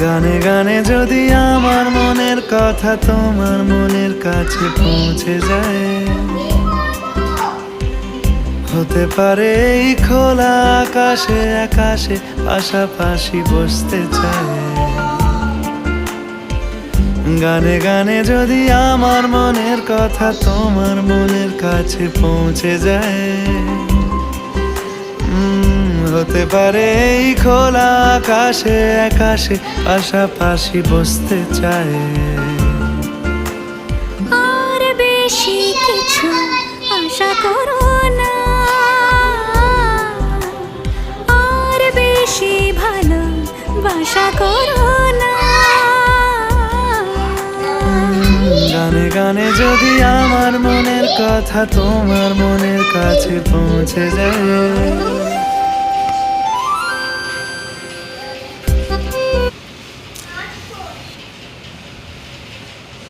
গানে গানে যদি আমার মনের কথা তোমার মনের কাছে পৌঁছে যায়, হতে পারে এই খোলা আকাশে আকাশে পাশাপাশি বসতে চায়। গানে গানে যদি আমার মনের কথা তোমার মনের কাছে পৌঁছে যায়, হতে পারে এই খোলা আকাশে আকাশে পাশাপাশি বসতে চায়। আর বেশি কিছু আশা করো না, আর বেশি ভালোবাসা করো না। গানে গানে যদি আমার মনের কথা তোমার মনের কাছে পৌঁছে যায়,